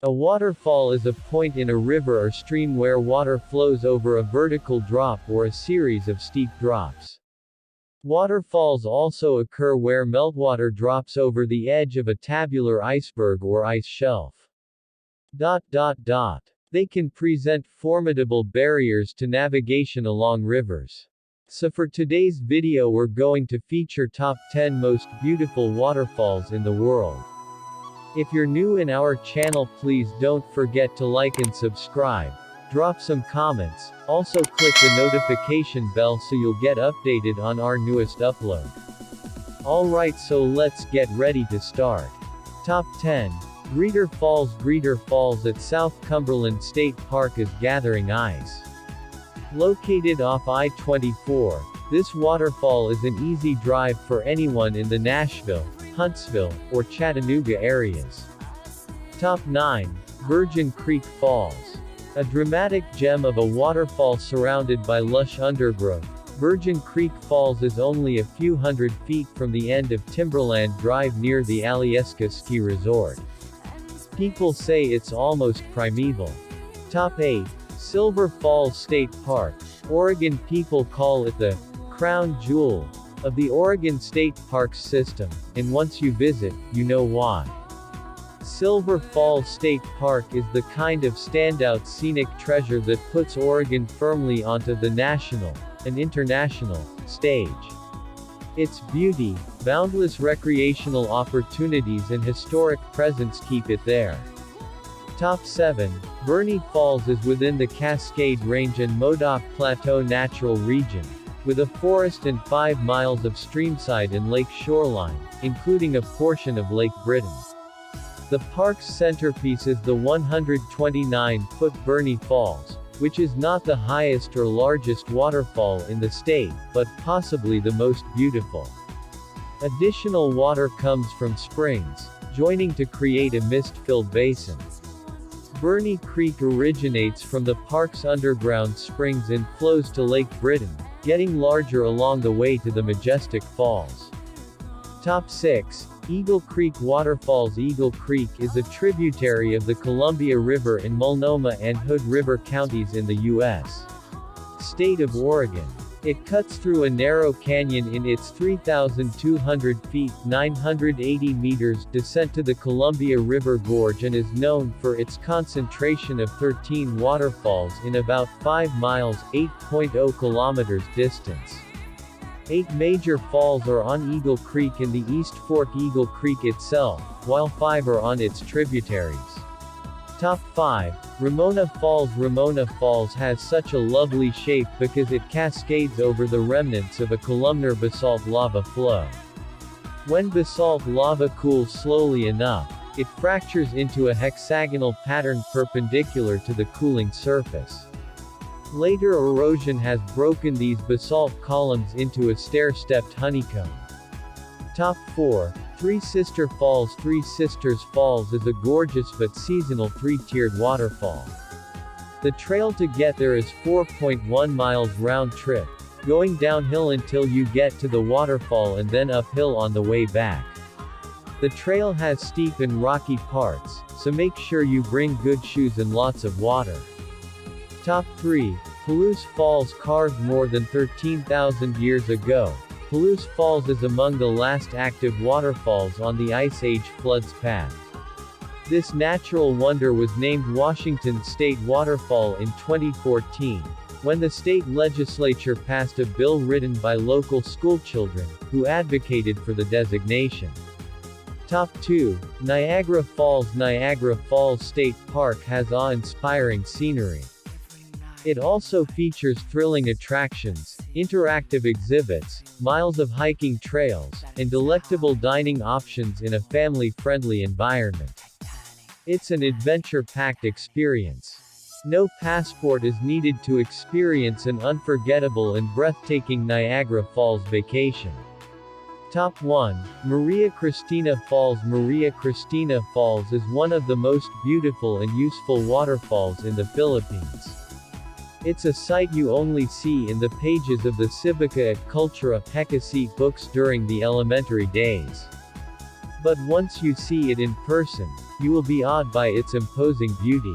A waterfall is a point in a river or stream where water flows over a vertical drop or a series of steep drops. Waterfalls also occur where meltwater drops over the edge of a tabular iceberg or ice shelf. They can present formidable barriers to navigation along rivers. So for today's video we're going to feature top 10 most beautiful waterfalls in the world. If you're new in our channel, please don't forget to like and subscribe. Drop some comments. Also click the notification bell so you'll get updated on our newest upload. Alright, so let's get ready to start. Top 10. Greeter Falls. Greeter Falls at South Cumberland State Park is gathering ice. Located off I-24, this waterfall is an easy drive for anyone in the Nashville, Huntsville, or Chattanooga areas. Top 9. Virgin Creek Falls. A dramatic gem of a waterfall surrounded by lush undergrowth, Virgin Creek Falls is only a few hundred feet from the end of Timberland Drive near the Alyeska Ski Resort. People say it's almost primeval. Top 8. Silver Falls State Park. Oregon people call it the crown jewel of the Oregon State Parks system, and once you visit, you know why. Silver Falls State Park is the kind of standout scenic treasure that puts Oregon firmly onto the national, and international, stage. Its beauty, boundless recreational opportunities and historic presence keep it there. Top 7. Burney Falls is within the Cascade Range and Modoc Plateau Natural Region, with a forest and 5 miles of streamside and lake shoreline, including a portion of Lake Britain. The park's centerpiece is the 129-foot Burney Falls, which is not the highest or largest waterfall in the state, but possibly the most beautiful. Additional water comes from springs, joining to create a mist-filled basin. Burney Creek originates from the park's underground springs and flows to Lake Britain, getting larger along the way to the majestic falls. Top 6. Eagle Creek Waterfalls. Eagle Creek is a tributary of the Columbia River in Multnomah and Hood River counties in the U.S. state of Oregon. It cuts through a narrow canyon in its 3,200 feet (980 meters) descent to the Columbia River Gorge and is known for its concentration of 13 waterfalls in about 5 miles (8.0 kilometers) distance. 8 major falls are on Eagle Creek in the East Fork Eagle Creek itself, while 5 are on its tributaries. Top 5. Ramona Falls. Ramona Falls has such a lovely shape because it cascades over the remnants of a columnar basalt lava flow. When basalt lava cools slowly enough, it fractures into a hexagonal pattern perpendicular to the cooling surface. Later erosion has broken these basalt columns into a stair-stepped honeycomb. Top 4. Three Sister Falls. Three Sisters Falls is a gorgeous but seasonal 3-tiered waterfall. The trail to get there is 4.1 miles round trip, going downhill until you get to the waterfall and then uphill on the way back. The trail has steep and rocky parts, so make sure you bring good shoes and lots of water. Top 3. Palouse Falls. Carved more than 13,000 years ago, Palouse Falls is among the last active waterfalls on the Ice Age floods path. This natural wonder was named Washington State Waterfall in 2014, when the state legislature passed a bill written by local schoolchildren, who advocated for the designation. Top 2. Niagara Falls. Niagara Falls State Park has awe-inspiring scenery. It also features thrilling attractions, interactive exhibits, miles of hiking trails, and delectable dining options in a family-friendly environment. It's an adventure-packed experience. No passport is needed to experience an unforgettable and breathtaking Niagara Falls vacation. Top 1. Maria Cristina Falls. Maria Cristina Falls is one of the most beautiful and useful waterfalls in the Philippines. It's a sight you only see in the pages of the Civica et Cultura Pecasi books during the elementary days. But once you see it in person, you will be awed by its imposing beauty.